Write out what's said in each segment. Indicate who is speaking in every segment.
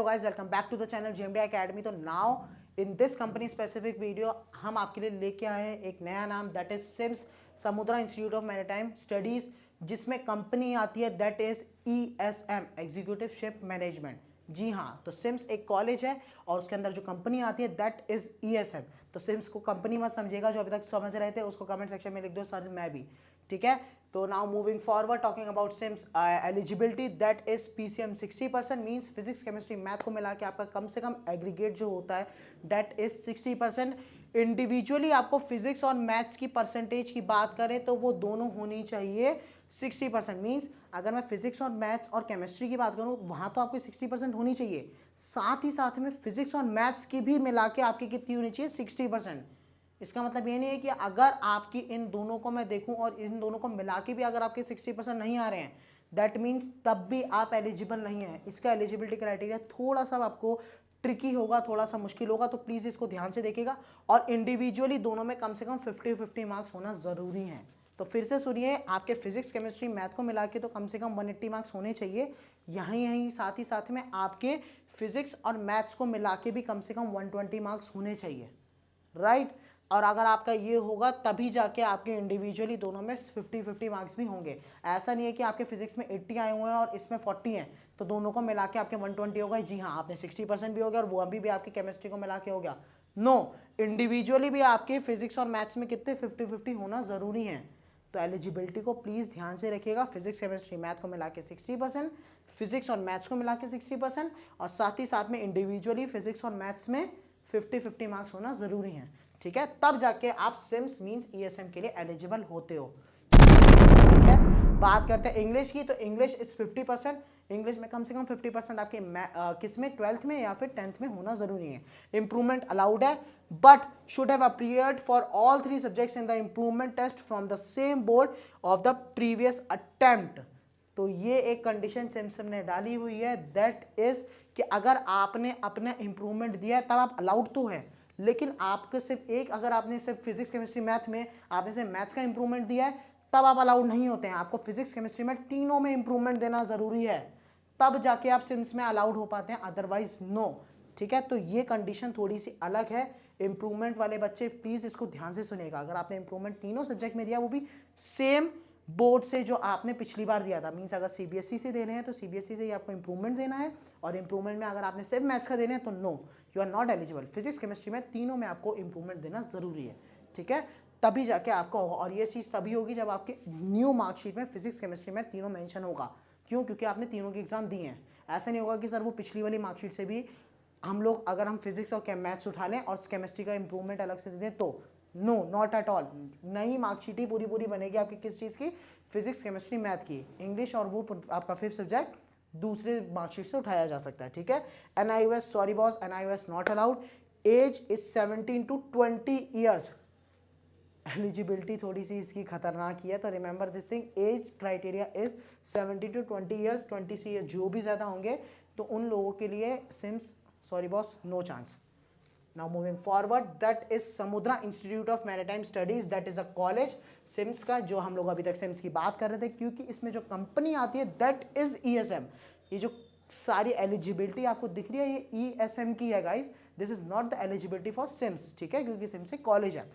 Speaker 1: Hello guys, welcome back to the channel JMD academy. तो now in this company specific video हम आपके लिए लेके आए हैं एक नया नाम, that is SIMS Samudra institute of maritime studies, जिसमें कंपनी आती है that is ESM, executive ship management. जी हाँ, तो सिम्स एक कॉलेज है और उसके अंदर जो कंपनी आती है दैट इज ESM। तो सिम्स को कंपनी मत समझिएगा, जो अभी तक समझ रहे थे उसको कमेंट सेक्शन में लिख दो सर मैं भी, ठीक है। तो now moving forward talking about SIMS eligibility, that is PCM 60% means physics chemistry math को मिला के आपका कम से कम एग्रीगेट जो होता है दैट इज 60%। इंडिविजुअली आपको फिजिक्स और मैथ्स की परसेंटेज की बात करें तो वो दोनों होनी चाहिए 60%। मीन्स अगर मैं फिजिक्स और मैथ्स और केमिस्ट्री की बात करूं वहां तो आपकी 60% होनी चाहिए, साथ ही साथ में फिजिक्स और मैथ्स की भी मिला के आपकी कितनी होनी चाहिए 60%। इसका मतलब ये नहीं है कि अगर आपकी इन दोनों को मैं देखूं और इन दोनों को मिला के भी अगर आपके 60% नहीं आ रहे हैं दैट मीन्स तब भी आप एलिजिबल नहीं है। इसका एलिजिबिलिटी क्राइटेरिया थोड़ा सा आपको ट्रिकी होगा, थोड़ा सा मुश्किल होगा, तो प्लीज़ इसको ध्यान से देखिएगा। और इंडिविजुअली दोनों में कम से कम 50-50 मार्क्स होना ज़रूरी है। तो फिर से सुनिए, आपके फिजिक्स केमिस्ट्री मैथ को मिला के तो कम से कम 180 मार्क्स होने चाहिए। यहीं साथ ही साथ में आपके फिजिक्स और मैथ्स को मिला के भी कम से कम 120 मार्क्स होने चाहिए, राइट। और अगर आपका ये होगा तभी जाके आपके इंडिविजुअली दोनों में 50-50 मार्क्स भी होंगे। ऐसा नहीं है कि आपके फिजिक्स में 80 आए हुए हैं और इसमें 40 हैं तो दोनों को मिला के आपके 120 हो गए। जी हाँ, आपने 60% भी हो गया और वो अभी भी आपकी केमिस्ट्री को मिला के हो गया। नो, इंडिविजुअली भी आपके फिजिक्स और मैथ्स में कितने 50-50 होना ज़रूरी है। तो एलिजिबिलिटी को प्लीज़ ध्यान से रखिएगा, फिजिक्स केमिस्ट्री मैथ को मिला के 60%, फिजिक्स और मैथ्स को मिला के 60%, और साथ ही साथ में इंडिविजुअली फिजिक्स और मैथ्स में 50-50 मार्क्स होना ज़रूरी है, ठीक है। तब जाके आप सिम्स मींस ESM के लिए एलिजिबल होते हो, ठीक है। बात करते हैं इंग्लिश की, तो इंग्लिश इज 50%। इंग्लिश में कम से कम 50% आपके किस में 12th में या फिर 10th में होना जरूरी है। इंप्रूवमेंट अलाउड है but should have appeared for all 3 subjects in the improvement test from the same board of the previous attempt. तो ये एक कंडीशन सिम्स ने डाली हुई है, दैट इज कि अगर आपने अपना इंप्रूवमेंट दिया है तब आप अलाउड तो है, लेकिन आपको सिर्फ एक, अगर आपने सिर्फ फिजिक्स केमिस्ट्री मैथ में आपने सिर्फ मैथ्स का इंप्रूवमेंट दिया है तब आप अलाउड नहीं होते हैं। आपको फिजिक्स केमिस्ट्री में तीनों में इंप्रूवमेंट देना जरूरी है, तब जाके आप सिम्स में अलाउड हो पाते हैं, अदरवाइज नो, ठीक है। तो ये कंडीशन थोड़ी सी अलग है। इंप्रूवमेंट वाले बच्चे प्लीज इसको ध्यान से सुनेगा। अगर आपने इंप्रूवमेंट तीनों सब्जेक्ट में दिया वो भी सेम बोर्ड से जो आपने पिछली बार दिया था, मीन्स अगर CBSE से दे रहे हैं तो CBSE से ही आपको इंप्रूवमेंट देना है, और इंप्रूवमेंट में अगर आपने सिर्फ मैथ्स का देना है तो no, you are not eligible. Physics chemistry में तीनों में आपको इंप्रूवमेंट देना जरूरी है, ठीक है, तभी जाके आपका होगा। और ये चीज़ तभी होगी जब आपके न्यू मार्कशीट में फिजिक्स केमिस्ट्री में तीनों मेंशन होगा। क्यों? क्योंकि आपने तीनों की एग्जाम दी हैं। ऐसा नहीं होगा कि सर वो पिछली वाली मार्कशीट से भी हम लोग अगर हम फिजिक्स और मैथ्स उठा लें और केमिस्ट्री का इंप्रूवमेंट अलग से दे दें तो नो, नॉट एट ऑल। नई मार्कशीट ही पूरी पूरी बनेगी आपकी किस चीज़ की, फिजिक्स केमिस्ट्री मैथ की। इंग्लिश और वो आपका 5th सब्जेक्ट दूसरे मार्कशीट से उठाया जा सकता है, ठीक है। NIOS, sorry boss, NIOS not allowed. Age is 17 to 20 years. Eligibility थोड़ी सी इसकी खतरनाक ही है, तो remember this thing, age criteria is 17 to 20 years. 20 से जो भी ज़्यादा होंगे तो उन लोगों के लिए SIMS, sorry boss, no chance. Now moving forward, that is Samudra institute of maritime studies, that is a college SIMS का, जो हम लोग अभी तक सिम्स की बात कर रहे थे, क्योंकि इसमें जो कंपनी आती है दैट इज ESM। ये जो सारी एलिजिबिलिटी आपको दिख रही है ये ESM की है guys, this is not the eligibility for SIMS, ठीक है, क्योंकि सिम्स एक कॉलेज है।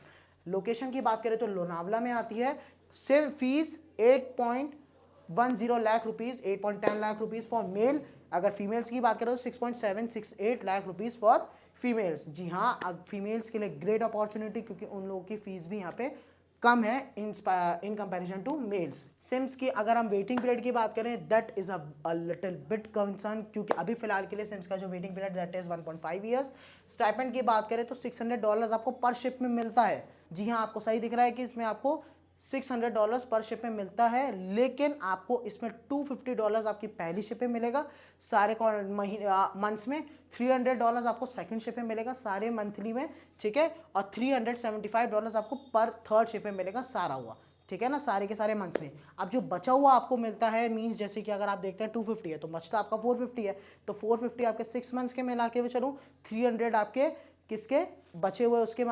Speaker 1: लोकेशन की बात करें तो लोनावला में आती है। सिर्फ fees 8.10 lakh rupees, 8.10 lakh rupees for male. अगर फीमेल्स की बात करें तो 6.768 लाख रुपीज फॉर फीमेल्स। जी हाँ, अब फीमेल्स के लिए ग्रेट अपॉर्चुनिटी, क्योंकि उन लोगों की फीस भी यहाँ पे कम है in comparison to males. SIMS की अगर हम वेटिंग पीरियड की बात करें that is a little bit concern, क्योंकि अभी फिलहाल के लिए सिम्स का जो waiting period that is 1.5 years. Stipend की बात करें तो $600 आपको पर शिप में मिलता है। जी हाँ, आपको सही दिख रहा है कि इसमें आपको $600 पर शिप में मिलता है, लेकिन आपको इसमें $250 आपकी पहली शिप में मिलेगा सारे मंथ्स में, $300 आपको सेकंड शिप में मिलेगा सारे मंथली में, ठीक है, और $375 आपको पर थर्ड शिप में मिलेगा सारा हुआ, ठीक है ना, सारे के सारे मंथ्स में। अब जो बचा हुआ आपको मिलता है मींस जैसे कि अगर आप देखते हैं 250 है तो बचता आपका 450 है, तो 450 आपके 6 मंथ्स के मिला के चलूँ, 300 आपके किसके बचे हुए उसके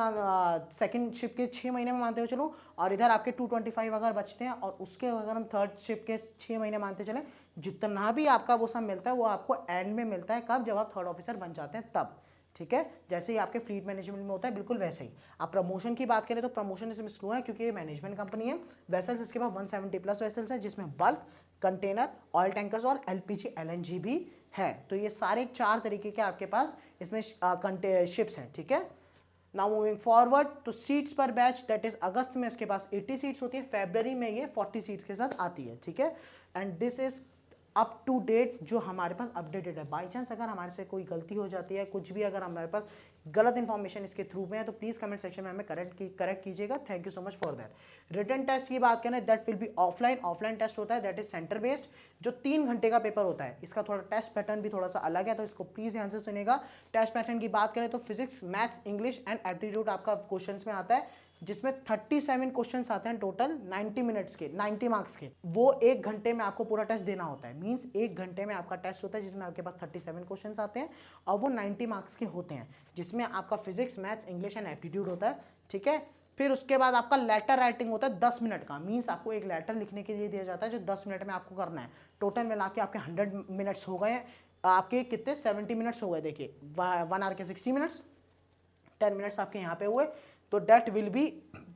Speaker 1: सेकंड शिप के 6 महीने में मानते हुए चलो, और इधर आपके 225 अगर बचते हैं और उसके अगर हम थर्ड शिप के 6 महीने मानते चलें जितना भी आपका वो सब मिलता है वो आपको एंड में मिलता है, कब? जब आप थर्ड ऑफिसर बन जाते हैं तब, ठीक है। जैसे ही आपके फ्लीट मैनेजमेंट में होता है बिल्कुल वैसे ही। आप प्रमोशन की बात करें तो प्रमोशन इसमें स्लो है क्योंकि ये मैनेजमेंट कंपनी है। वेसल्स इसके पास 170 प्लस वेसल्स है, जिसमें बल्क, कंटेनर, ऑयल टैंकर्स और एलपीजी एलएनजी भी है। तो ये सारे 4 तरीके के आपके पास इसमें शिप्स हैं, ठीक है। नाउ मूविंग फॉरवर्ड तो सीट्स पर बैच, दैट इज अगस्त में इसके पास 80 सीट्स होती है, फरवरी में ये 40 सीट्स के साथ आती है, ठीक है। And this is up to date, जो हमारे पास अपडेटेड है। बाई चांस अगर हमारे से कोई गलती हो जाती है, कुछ भी अगर हमारे पास गलत इन्फॉर्मेशन इसके थ्रू में है, तो प्लीज कमेंट सेक्शन में हमें करेक्ट कीजिएगा। Thank you so much for that. Written test की बात करें, that will be offline test होता है, दैट इज सेंटर बेस्ड, जो 3 घंटे का पेपर होता है। इसका थोड़ा टेस्ट पैटर्न भी थोड़ा सा अलग है, तो इसको प्लीज ध्यान से सुनिएगा। टेस्ट पैटर्न की बात करें तो physics, maths, English and aptitude आपका क्वेश्चन में आता है, जिसमें 37 क्वेश्चंस आते हैं टोटल 90 मिनट्स के, 90 मार्क्स के। वो 1 घंटे में आपको पूरा टेस्ट देना होता है। मींस 1 घंटे में आपका टेस्ट होता है जिसमें आपके पास 37 क्वेश्चंस आते हैं और वो 90 मार्क्स के होते हैं, जिसमें आपका physics, maths, English and aptitude होता है, ठीक है। फिर उसके बाद आपका लेटर राइटिंग होता है 10 मिनट का। मींस आपको एक लेटर लिखने के लिए दिया जाता है जो 10 मिनट में आपको करना है। टोटल मिला के आपके 100 मिनट्स हो गए, आपके कितने 70 मिनट्स हो गए। देखिए 1 आवर के 60 मिनट्स, 10 मिनट्स आपके यहाँ पे हुए, तो that will be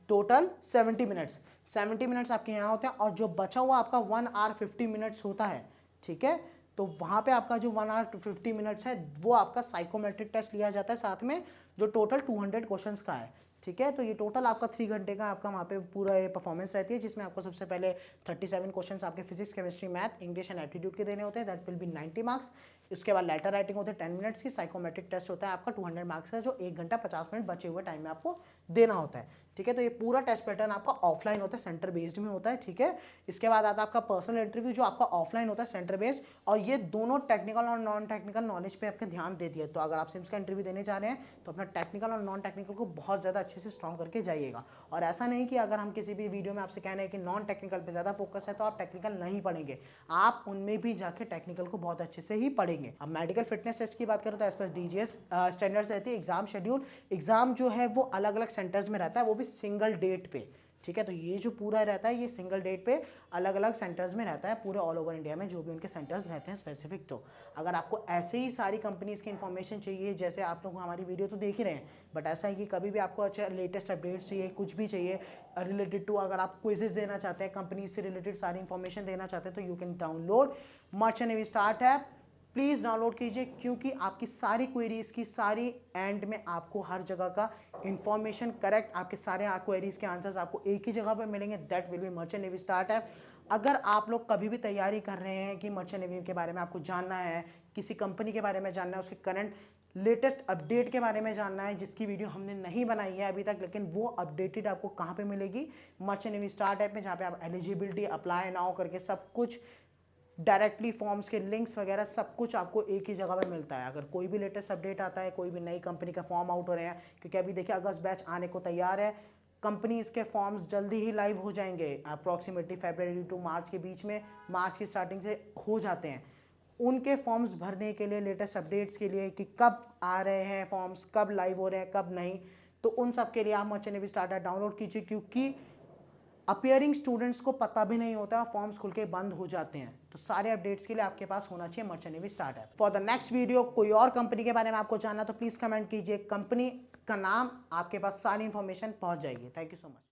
Speaker 1: total 70 minutes. 70 minutes आपके यहाँ होते हैं और जो बचा हुआ आपका 1 आवर 50 मिनट्स होता है, ठीक है। तो वहाँ पे आपका जो 1 आवर 50 मिनट्स है वो आपका साइकोमेट्रिक टेस्ट लिया जाता है साथ में, जो टोटल 200 क्वेश्चंस का है, ठीक है। तो ये टोटल आपका 3 घंटे का आपका वहाँ पे पूरा ये परफॉर्मेंस रहती है, जिसमें आपको सबसे पहले 37 क्वेश्चंस आपके physics, chemistry, math, English and aptitude के देने होते हैं, दैट विल बी 90 मार्क्स। उसके बाद लेटर राइटिंग होते हैं 10 मिनट्स की, साइकोमेट्रिक टेस्ट होता है आपका 200 मार्क्स का, जो 1 घंटा 50 मिनट बचे हुए टाइम में आपको देना होता है, ठीक है। तो ये पूरा टेस्ट पैटर्न आपका ऑफलाइन होता है, सेंटर बेस्ड में होता है, ठीक है। इसके बाद आता है आपका पर्सनल इंटरव्यू, जो आपका ऑफलाइन होता है, सेंटर बेस्ड, और ये दोनों टेक्निकल और नॉन टेक्निकल नॉलेज पे आपका ध्यान दे दिया। तो अगर आप सिम्स का इंटरव्यू देने जा रहे हैं तो अपना टेक्निकल और नॉन टेक्निकल को बहुत ज़्यादा अच्छे से स्ट्रॉन्ग करके जाइएगा। और ऐसा नहीं कि अगर हम किसी भी वीडियो में आपसे कह रहे हैं कि नॉन टेक्निकल पे ज़्यादा फोकस है तो आप टेक्निकल नहीं पढ़ेंगे, आप उनमें भी जाके टेक्निकल को बहुत अच्छे से ही पढ़ेंगे। अब मेडिकल फिटनेस टेस्ट की बात करें तो एज पर डीजीएस स्टैंडर्ड्स रहती है। एग्जाम शेड्यूल, एग्जाम जो है वो अलग अलग सेंटर्स में रहता है, वो भी सिंगल डेट पे, ठीक है। तो ये जो पूरा रहता है ये सिंगल डेट पे अलग अलग सेंटर्स में रहता है, पूरे ऑल ओवर इंडिया में जो भी उनके सेंटर्स रहते हैं स्पेसिफिक। तो अगर आपको ऐसे ही सारी कंपनीज की इन्फॉर्मेशन चाहिए, जैसे आप लोग हमारी वीडियो तो देख ही रहे हैं, बट ऐसा है कि कभी भी आपको अच्छा लेटेस्ट अपडेट्स चाहिए, कुछ भी चाहिए रिलेटेड टू, अगर आप क्विजेस देना चाहते हैं, कंपनी से रिलेटेड सारी इन्फॉर्मेशन देना चाहते हैं, तो you can download merchant navy start app. Please download कीजिए, क्योंकि आपकी सारी क्वेरीज की सारी एंड में आपको हर जगह का इंफॉर्मेशन करेक्ट, आपके सारे क्वेरीज के आंसर्स आपको एक ही जगह पर मिलेंगे, that will B merchant navy start app. अगर आप लोग कभी भी तैयारी कर रहे हैं कि मर्चेंट नेवी के बारे में आपको जानना है, किसी कंपनी के बारे में जानना है, उसके करंट लेटेस्ट अपडेट के बारे में जानना है, जिसकी वीडियो हमने नहीं बनाई है अभी तक, लेकिन वो अपडेटेड आपको कहाँ पे मिलेगी? मर्चेंट नेवी स्टार्ट ऐप में, जहाँ पे आप एलिजिबिलिटी, अप्लाई नाउ करके सब कुछ डायरेक्टली फॉर्म्स के लिंक्स वगैरह सब कुछ आपको एक ही जगह पे मिलता है। अगर कोई भी लेटेस्ट अपडेट आता है, कोई भी नई कंपनी का फॉर्म आउट हो रहे हैं, क्योंकि अभी देखिए अगस्त बैच आने को तैयार है, कंपनीज के फॉर्म्स जल्दी ही लाइव हो जाएंगे, अप्रॉक्सीमेटली फरवरी टू मार्च के बीच में, मार्च की स्टार्टिंग से हो जाते हैं। उनके फॉर्म्स भरने के लिए, लेटेस्ट अपडेट्स के लिए कि कब आ रहे हैं फॉर्म्स, कब लाइव हो रहे हैं, कब नहीं, तो उन सब के लिए आप merchant navy start app download कीजिए, क्योंकि अपियरिंग स्टूडेंट्स को पता भी नहीं होता, फॉर्म्स खुल के बंद हो जाते हैं। तो सारे अपडेट्स के लिए आपके पास होना चाहिए merchant navy start app. For the next video कोई और कंपनी के बारे में आपको जानना तो प्लीज कमेंट कीजिए, कंपनी का नाम आपके पास सारी इंफॉर्मेशन पहुंच जाएगी। Thank you so much.